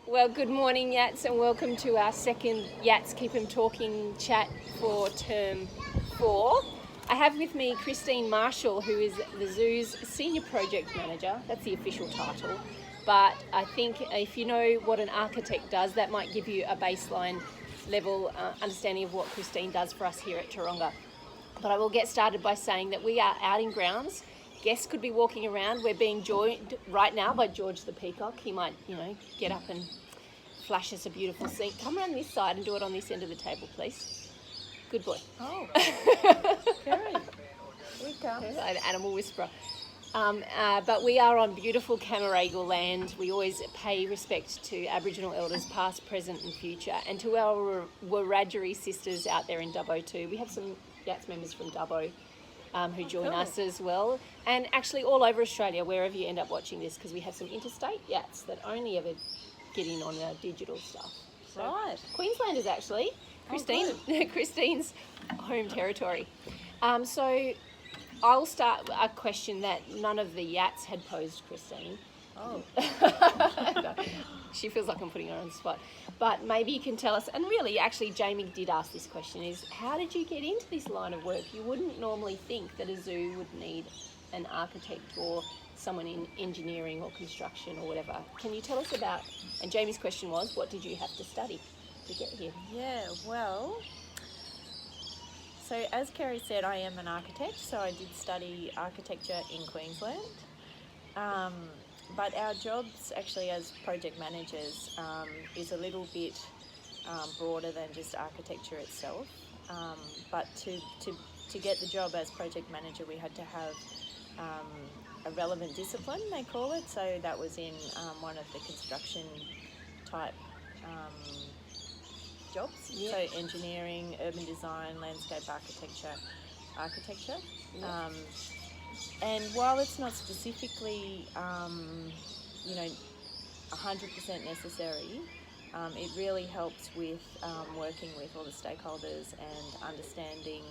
Well, good morning, YATZ, and welcome to our second YATZ Keep 'em Talking chat for term 4. I have with me Kristine Marshall, who is the zoo's Senior Project Manager. That's the official title. But I think if you know what an architect does, that might give you a baseline level understanding of what Kristine does for us here at Taronga. But I will get started by saying that we are out in grounds. Guests could be walking around. We're being joined right now by George the Peacock. He might, get up and flash us a beautiful scene. Come around this side and do it on this end of the table, please. Good boy. Oh, Kerry, here it comes. An animal whisperer. But we are on beautiful Camaragal land. We always pay respect to Aboriginal elders past, present and future, and to our Wiradjuri sisters out there in Dubbo too. We have some YATZ members from Dubbo who join us as well, and actually all over Australia, wherever you end up watching this, because we have some interstate YATZ that only ever get in on our digital stuff. So, Right. Queenslanders actually. Kristine's home territory. So I'll start with a question that none of the YATZ had posed Kristine. Oh, No, she feels like I'm putting her on the spot. But maybe you can tell us, and really, actually, Jamie did ask this question, is how did you get into this line of work? You wouldn't normally think that a zoo would need an architect or someone in engineering or construction or whatever. Can you tell us about, and Jamie's question was, what did you have to study to get here? yeah, well, so as Kerry said, I am an architect, so I did study architecture in Queensland. But our jobs actually as project managers is a little bit broader than just architecture itself. But to get the job as project manager, we had to have a relevant discipline, they call it. So that was in one of the construction type jobs. Yeah. So engineering, urban design, landscape architecture. Yeah. And while it's not specifically, 100% necessary, it really helps with working with all the stakeholders and understanding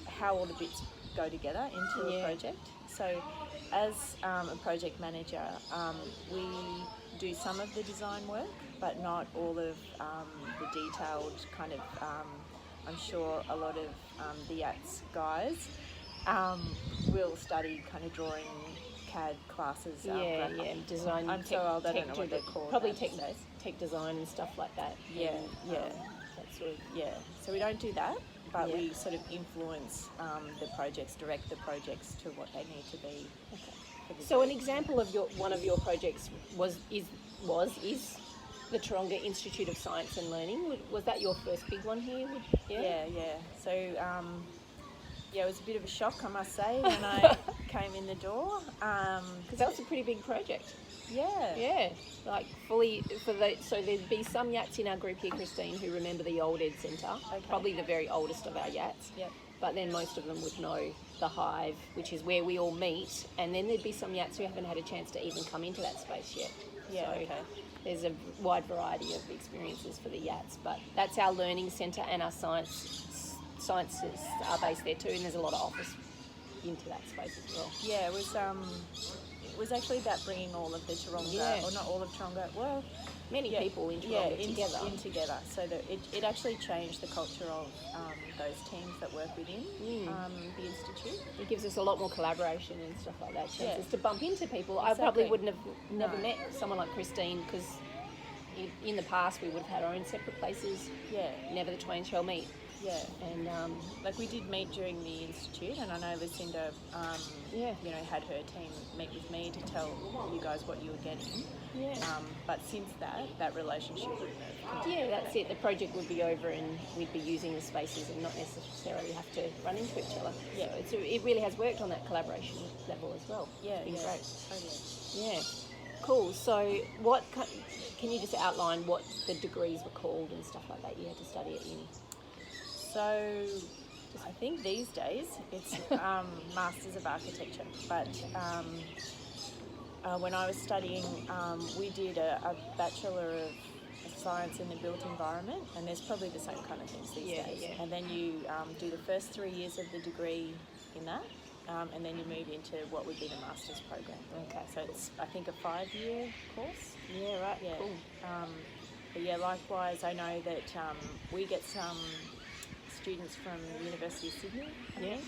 how all the bits go together into a project. So as a project manager, we do some of the design work, but not all of the detailed kind of, I'm sure a lot of the YATZ guys will study kind of drawing CAD classes. Design. I'm so old, I don't know what they're called. Probably tech design and stuff like that. That sort of. Yeah, so we don't do that, but Yeah. we sort of influence the projects, direct the projects to what they need to be. Okay. So an example of one of your projects is the Taronga Institute of Science and Learning. Was that your first big one here? Yeah. So it was a bit of a shock, I must say, when I came in the door. Because that was a pretty big project. Yeah. Yeah, like fully so there'd be some YATZ in our group here, Kristine, who remember the old Ed Centre, probably the very oldest of our YATZ. Yep. But then most of them would know the Hive, which is where we all meet, and then there'd be some YATZ who haven't had a chance to even come into that space yet. Yeah. So okay. there's a wide variety of experiences for the YATZ, but that's our learning centre, and our sciences are based there too, and there's a lot of office into that space as well. Yeah, it was actually about bringing all of the Taronga, or not all of Taronga, well, many people in Taronga together, so that it actually changed the culture of those teams that work within the institute. It gives us a lot more collaboration and stuff like that, chances to bump into people. Exactly. I probably wouldn't have never met someone like Kristine, because in the past we would have had our own separate places. Yeah. Never the twain shall meet. Yeah. And like we did meet during the institute, and I know Lucinda, had her team meet with me to tell you guys what you were getting. Yeah. But since that relationship would have continued. Yeah, that's it. The project would be over, and we'd be using the spaces and not necessarily have to run into each other. Yeah. So it really has worked on that collaboration level as well. Yeah. It's been great. Totally. Yeah. Cool. So can you just outline what the degrees were called and stuff like that you had to study at uni? So I think these days it's Masters of Architecture, but when I was studying, we did a Bachelor of Science in the Built Environment, and there's probably the same kind of things these days. Yeah. And then you do the first 3 years of the degree in that, and then you move into what would be the master's program. Okay. So it's, I think, a 5-year course. Yeah, right. Yeah. Cool. But yeah, likewise, I know that we get some students from the University of Sydney, I think,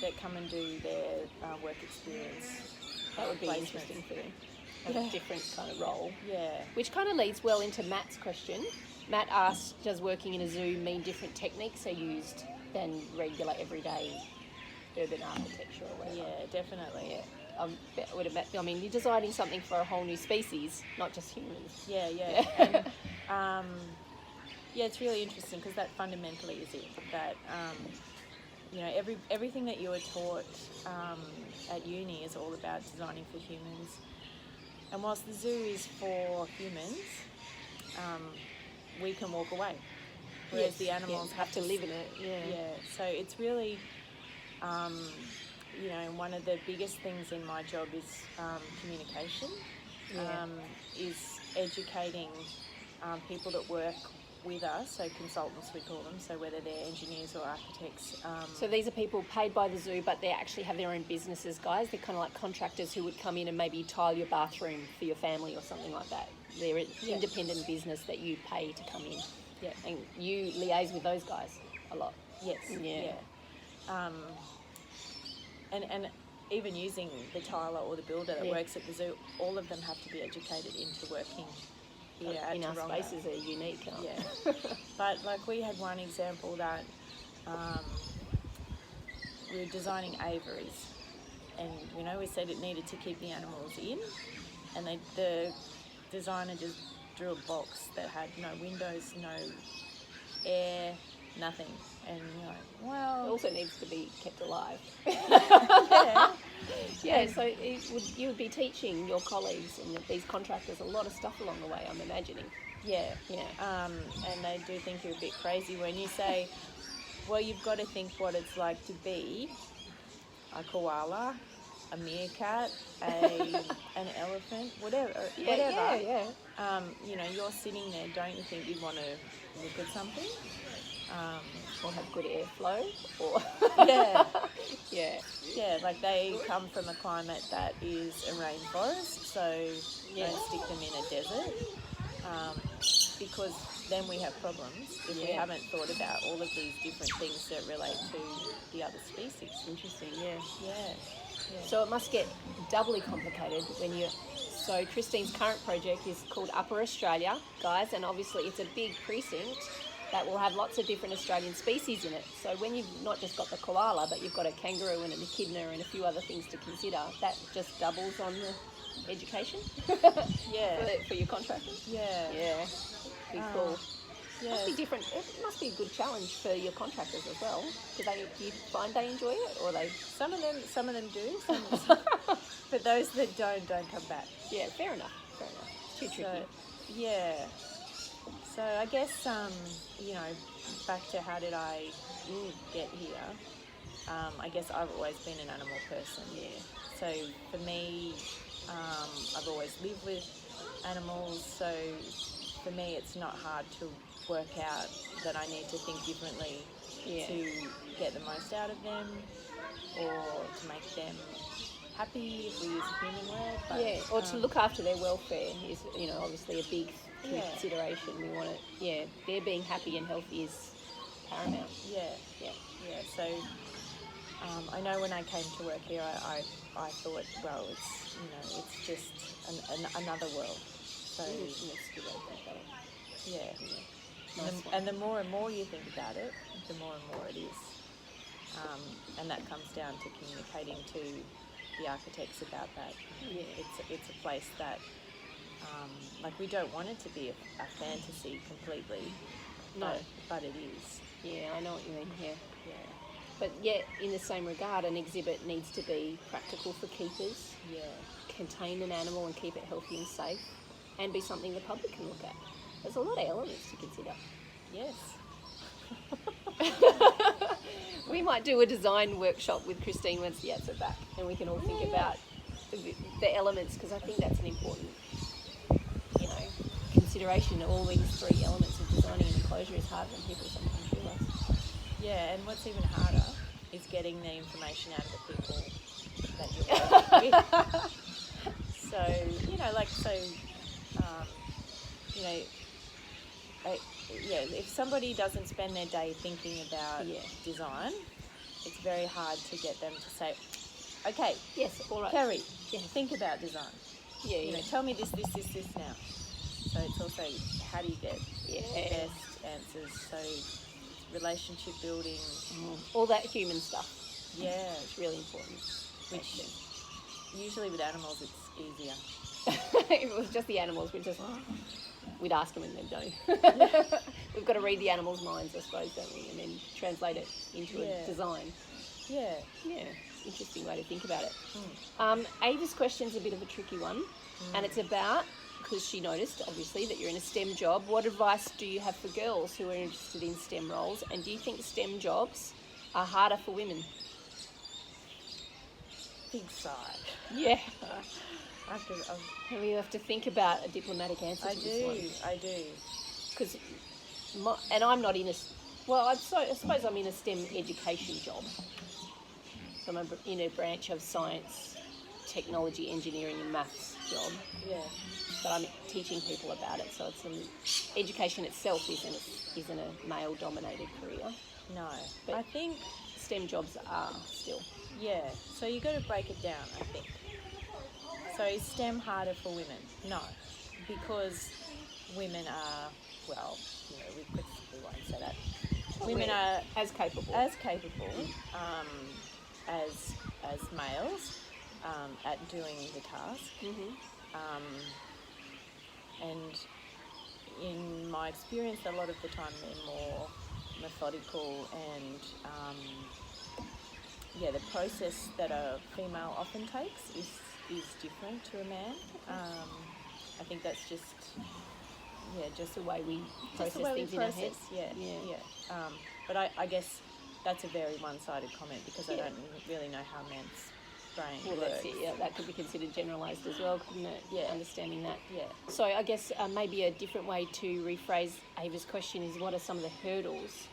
that come and do their work experience. That would be placements. interesting for them. Have a different kind of role. Yeah. Which kind of leads well into Matt's question. Matt asked, does working in a zoo mean different techniques are used than regular everyday urban architecture or whatever? Yeah, definitely. Yeah. I mean, you're designing something for a whole new species, not just humans. Yeah. And, yeah, it's really interesting because that fundamentally is it. That you know, everything that you were taught at uni is all about designing for humans. And whilst the zoo is for humans, we can walk away, whereas the animals have to live in it. Yeah. So it's really, you know, one of the biggest things in my job is communication. Is educating people that work with us, so consultants we call them, so whether they're engineers or architects. So these are people paid by the zoo, but they actually have their own businesses, guys. They're kind of like contractors who would come in and maybe tile your bathroom for your family or something like that. They're an independent business that you pay to come in. Yeah. And you liaise with those guys a lot. Yes. Yeah. And even using the tiler or the builder that works at the zoo, all of them have to be educated into working here at in our Taronga. spaces are unique, aren't Yeah. But like we had one example that we were designing aviaries, and you know, we said it needed to keep the animals in, and the designer just drew a box that had no windows, no air, nothing. And you're like, well, it also needs to be kept alive. yeah. Yeah, so you would be teaching your colleagues and these contractors a lot of stuff along the way, I'm imagining. Yeah. Yeah. And they do think you're a bit crazy when you say, well, you've got to think what it's like to be a koala, a meerkat, an elephant, whatever. Yeah. You know, you're sitting there, don't you think you'd want to look at something? Or have good airflow, or yeah, like they come from a climate that is a rainforest, so don't stick them in a desert, because then we have problems if we haven't thought about all of these different things that relate to the other species. Interesting. Yeah. So it must get doubly complicated when you. So Kristine's current project is called Upper Australia, guys, and obviously it's a big precinct that will have lots of different Australian species in it. So when you've not just got the koala, but you've got a kangaroo and an echidna and a few other things to consider, that just doubles on the education for your contractors. Yeah. Be cool. Must be different. It must be a good challenge for your contractors as well. Do you find they enjoy it, or they? Some of them do. But those that don't come back. Yeah, fair enough. It's too tricky. So I guess, you know, back to how did I get here, I guess I've always been an animal person. Yeah. So for me, I've always lived with animals, so for me it's not hard to work out that I need to think differently to get the most out of them or to make them happy, if we use a human word. But, or to look after their welfare is, you know, obviously a big consideration. We want to, their being happy and healthy is paramount. Yeah. So I know when I came to work here, I thought, well, it's, you know, it's just another world. So That's a good way to think about it. Yeah. And the more and more you think about it, the more and more it is. And that comes down to communicating to the architects about that. Yeah. It's a place that, like, we don't want it to be a fantasy completely. No. But it is. Yeah, I know what you mean. Yeah. But yet, in the same regard, an exhibit needs to be practical for keepers. Yeah. Contain an animal and keep it healthy and safe, and be something the public can look at. There's a lot of elements to consider. Yes. We might do a design workshop with Kristine once the YATZ are back, and we can all think about the elements, because I think that's an important, you know, consideration. All these three elements of designing an enclosure is harder than people sometimes realise. Yeah, and what's even harder is getting the information out of the people that you're working with. So, if somebody doesn't spend their day thinking about design, it's very hard to get them to say, okay, yes, all right, Kerry, think about design. Yeah, Tell me this now. So it's also, how do you get the best answers? So relationship building, all that human stuff. Yeah, it's really important. Which usually with animals it's easier. If it was just the animals, we'd ask them and then don't. We've got to read the animals' minds, I suppose, don't we? And then translate it into a design. Yeah. Yeah, interesting way to think about it. Ava's question's a bit of a tricky one, and it's about, because she noticed, obviously, that you're in a STEM job. What advice do you have for girls who are interested in STEM roles, and do you think STEM jobs are harder for women? Big sigh. Yeah. We have to think about a diplomatic answer to this one. I do. Because, and I'm not in I suppose I'm in a STEM education job. So I'm in a branch of science, technology, engineering and maths job. Yeah. But I'm teaching people about it, so it's education itself isn't a male-dominated career. No. But I think STEM jobs are still. Yeah. So you got to break it down, I think. So is STEM harder for women? No. Because women are, we won't say that. Women are as capable as males at doing the task. And in my experience, a lot of the time they're more methodical and the process that a female often takes is different to a man. I think that's just the way we process things in our heads. But I guess that's a very one-sided comment because I don't really know how men's brain works. That's it. Yeah, that could be considered generalised as well, couldn't it? Yeah. Understanding that. Yeah. So I guess maybe a different way to rephrase Ava's question is, what are some of the hurdles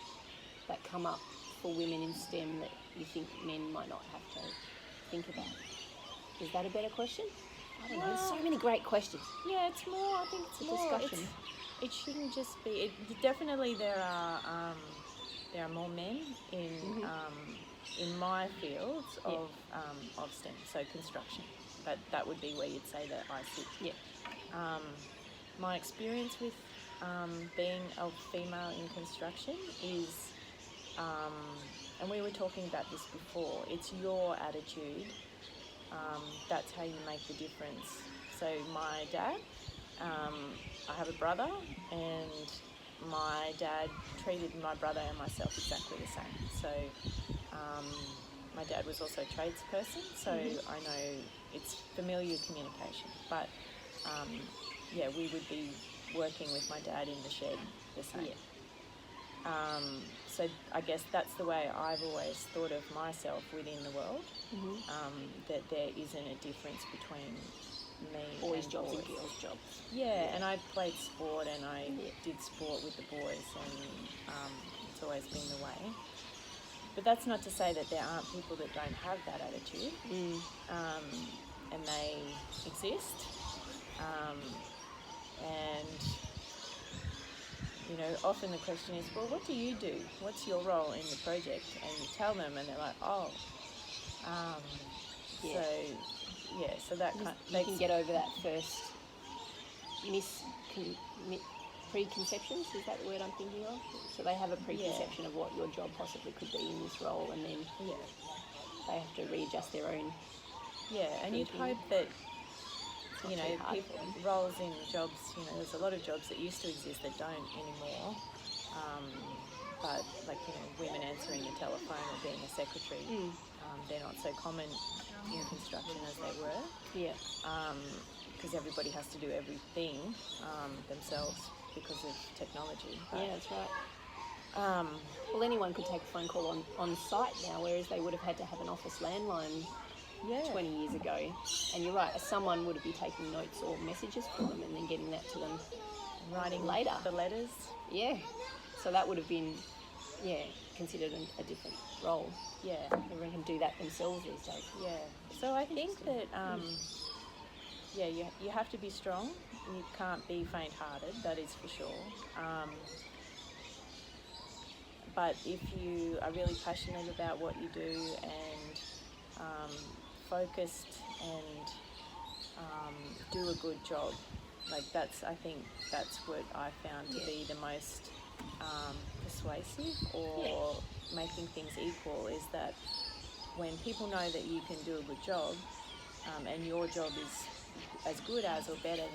that come up for women in STEM that you think men might not have to think about? Is that a better question? I don't know. There's so many great questions. Yeah, it's more. I think it's a more discussion. It shouldn't just be. Definitely, there are more men in my fields of STEM, so construction. That would be where you'd say that I sit. Yeah. My experience with being a female in construction is, and we were talking about this before. It's your attitude. That's how you make the difference. So my dad, I have a brother, and my dad treated my brother and myself exactly the same. So my dad was also a tradesperson, so I know it's familiar communication. But we would be working with my dad in the shed the same. Yeah. So I guess that's the way I've always thought of myself within the world, that there isn't a difference between me boys' and jobs boys. and girls' jobs. Yeah, and I played sport and I did sport with the boys, and it's always been the way. But that's not to say that there aren't people that don't have that attitude, and they exist. And often the question is, well, what do you do? What's your role in the project? And you tell them, and they're like, so that you can get over that first preconceptions, is that the word I'm thinking of? So they have a preconception of what your job possibly could be in this role, and then they have to readjust their own. Yeah, and you'd hope that people, roles in jobs, there's a lot of jobs that used to exist that don't anymore. But women answering the telephone or being a secretary, they're not so common in construction as they were. Yeah. Because everybody has to do everything themselves because of technology. But, that's right. Well, anyone could take a phone call on site now, whereas they would have had to have an office landline 20 years ago. And you're right, someone would be taking notes or messages for them and then getting that to them writing later. The letters. Yeah. So that would have been, considered a different role. Yeah. Everyone can do that themselves these days. Yeah. So I think that, you have to be strong. You can't be faint-hearted, that is for sure. But if you are really passionate about what you do and focused and do a good job, like I think that's what I found to be the most persuasive or making things equal, is that when people know that you can do a good job and your job is as good as or better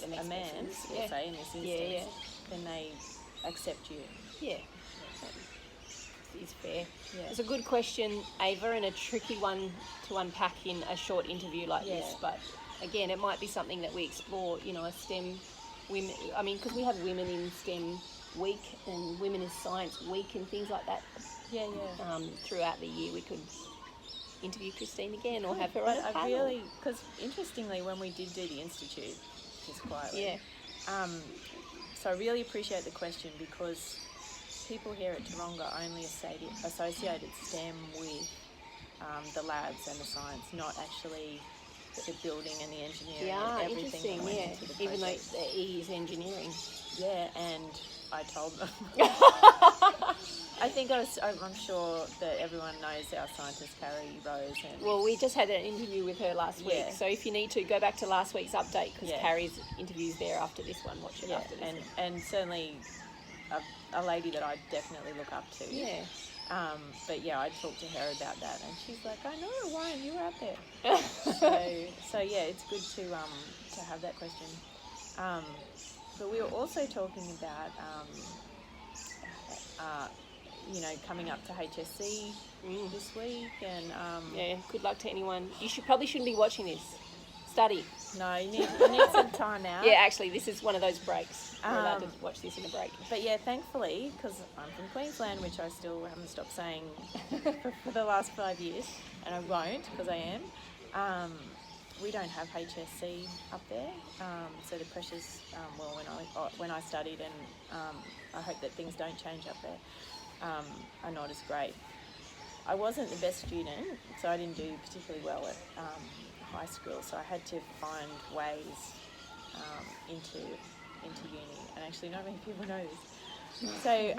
than a man's, we'll say in this instance, then they accept you. Yeah, that is fair. Yeah. It's a good question, Ava, and a tricky one to unpack in a short interview like this. But again, it might be something that we explore, a STEM women. I mean, because we have Women in STEM Week and Women in Science Week and things like that. Throughout the year, we could interview Kristine again or have her on a panel. Because interestingly, when we did do the institute, just quietly, so I really appreciate the question, because people here at Taronga only associated STEM with the labs and the science, not actually the building and the engineering and everything that went into the project. Even though the E is engineering. Yeah, and I told them. I'm sure that everyone knows our scientist, Carrie Rose. Well, we just had an interview with her last week, so if you need to, go back to last week's update, because Carrie's interview's there after this one. Watch it after this one. And certainly a lady that I definitely look up to. Yeah. But I talked to her about that, and she's like, I know, Ryan, you were out there. so it's good to have that question. But we were also talking about coming up to HSC this week, and good luck to anyone. You probably shouldn't be watching this. Study. No, you need some time out. Yeah, actually, this is one of those breaks. We're allowed to watch this in a break. But thankfully, because I'm from Queensland, which I still haven't stopped saying for the last 5 years, and I won't, because I am, we don't have HSC up there. So the pressures, when I studied, and I hope that things don't change up there, are not as great. I wasn't the best student, so I didn't do particularly well at high school, so I had to find ways into uni, and actually not many people know this. So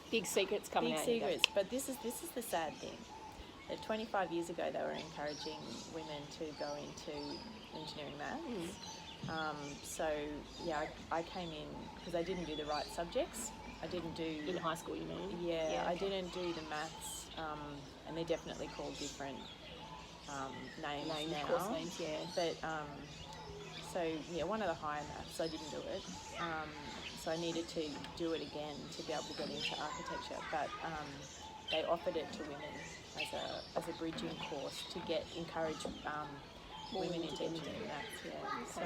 big secrets coming out. Big secrets, but this is the sad thing. That 25 years ago they were encouraging women to go into engineering maths. I came in because I didn't do the right subjects. I didn't do in high school, you mean? Yeah, I didn't do the maths, and they're definitely called different names now. Course names, But one of the higher maths, I didn't do it. So I needed to do it again to be able to get into architecture. But they offered it to women as a bridging course to encourage women into engineering maths. Yeah. So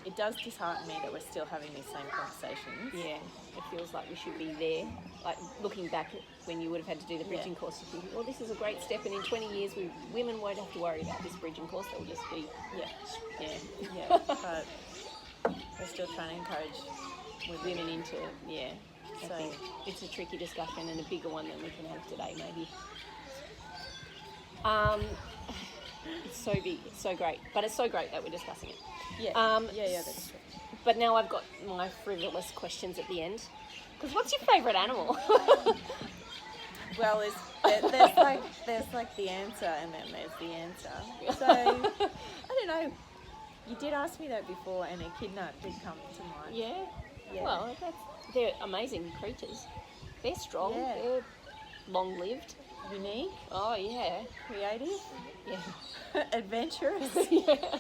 it does dishearten me that we're still having these same conversations. Yeah, it feels like we should be there. Like looking back at when you would have had to do the bridging course, you think, well, this is a great step, and in 20 years, women won't have to worry about this bridging course. They'll just be, But we're still trying to encourage women into, So I think it's a tricky discussion and a bigger one than we can have today, maybe. It's so big, it's so great, but it's so great that we're discussing it. That's true. But now I've got my frivolous questions at the end. Because what's your favourite animal? Well, there's like the answer, and then there's the answer. So I don't know. You did ask me that before, and echidna did come to mind. Yeah. Well, they're amazing creatures. They're strong. Yeah. They're long-lived. Unique. Oh yeah. Creative. Yeah. Adventurous. Yeah.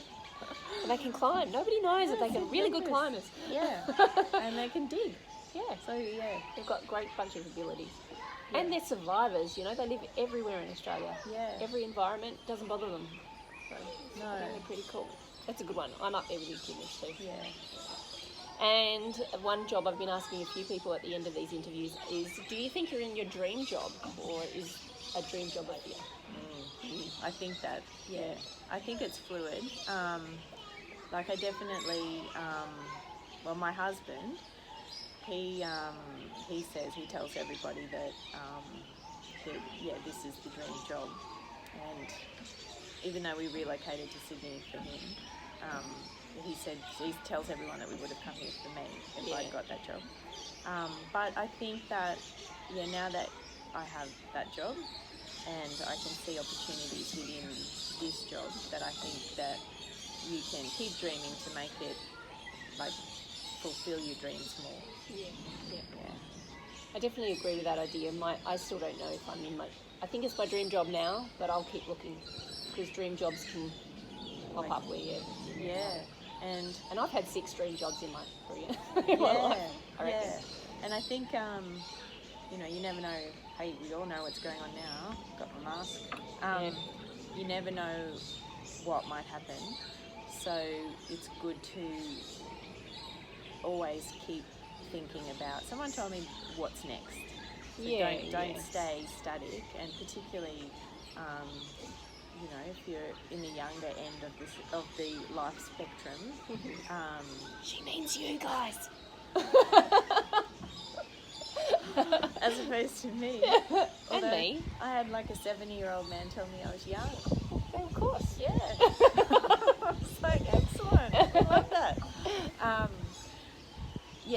And they can climb. Nobody knows that they can really good climbers. Yeah. And they can dig. Yeah. So they've got a great bunch of abilities. Yeah. And they're survivors, they live everywhere in Australia. Yeah. Every environment doesn't bother them. So no. They're pretty cool. That's a good one. I'm up there with you, kidneys too. Yeah. And one job I've been asking a few people at the end of these interviews is, do you think you're in your dream job, or is a dream job over you? I think that, I think it's fluid. I definitely, my husband, he tells everybody that this is the dream job, and even though we relocated to Sydney for him, he tells everyone that we would have come here for me if I'd got that job. But I think that now that I have that job and I can see opportunities within this job, that I think that you can keep dreaming to make it like fulfill your dreams more. Yeah. I definitely agree with that idea. I still don't know if I'm in I think it's my dream job now, but I'll keep looking, because dream jobs can pop up where and I've had 6 dream jobs in my career. My life, I reckon. And I think you never know. Hey, we all know what's going on now. Got my mask. You never know what might happen, so it's good to always keep thinking about. Someone told me what's next. So don't stay static, and particularly if you're in the younger end of the life spectrum. She means you guys. As opposed to me. And me. I had like a 70-year-old man tell me I was young. Yeah, of course. Yeah. It's like, excellent. I love that.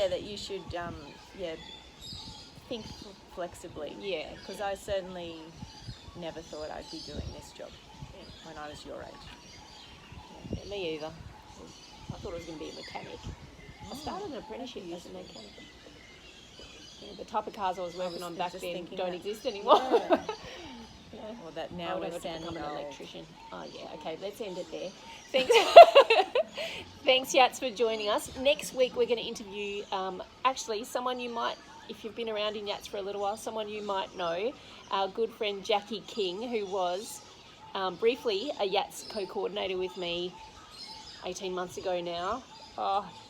That you should think flexibly. Yeah. Because I certainly never thought I'd be doing this job when I was your age. Yeah, me either. I thought I was going to be a mechanic. I started an apprenticeship as a mechanic. The type of cars I was working on back then don't exist anymore. Well, that now we're sounding an old. Electrician. Oh yeah, okay, let's end it there. Thanks. Thanks, YATZ, for joining us. Next week we're going to interview actually someone you might, if you've been around in YATZ for a little while, someone you might know, our good friend Jackie King, who was briefly a YATZ co-coordinator with me 18 months ago now.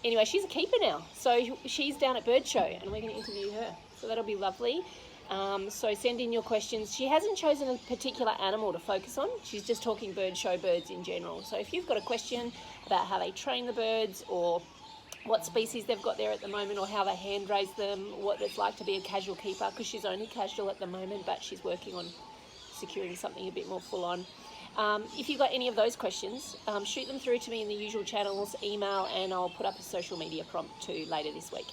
Anyway, she's a keeper now, so she's down at Bird Show, and we're going to interview her, so that'll be lovely. So send in your questions. She hasn't chosen a particular animal to focus on. She's just talking Bird Show birds in general. So if you've got a question about how they train the birds, or what species they've got there at the moment, or how they hand raise them, what it's like to be a casual keeper, because she's only casual at the moment, but she's working on securing something a bit more full on. If you've got any of those questions, shoot them through to me in the usual channels, email, and I'll put up a social media prompt too later this week.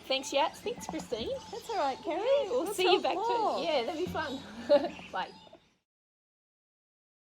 Thanks, YATZ. Thanks, Kristine. That's all right, Kerry. We'll see you back soon. Yeah, that'd be fun. Bye.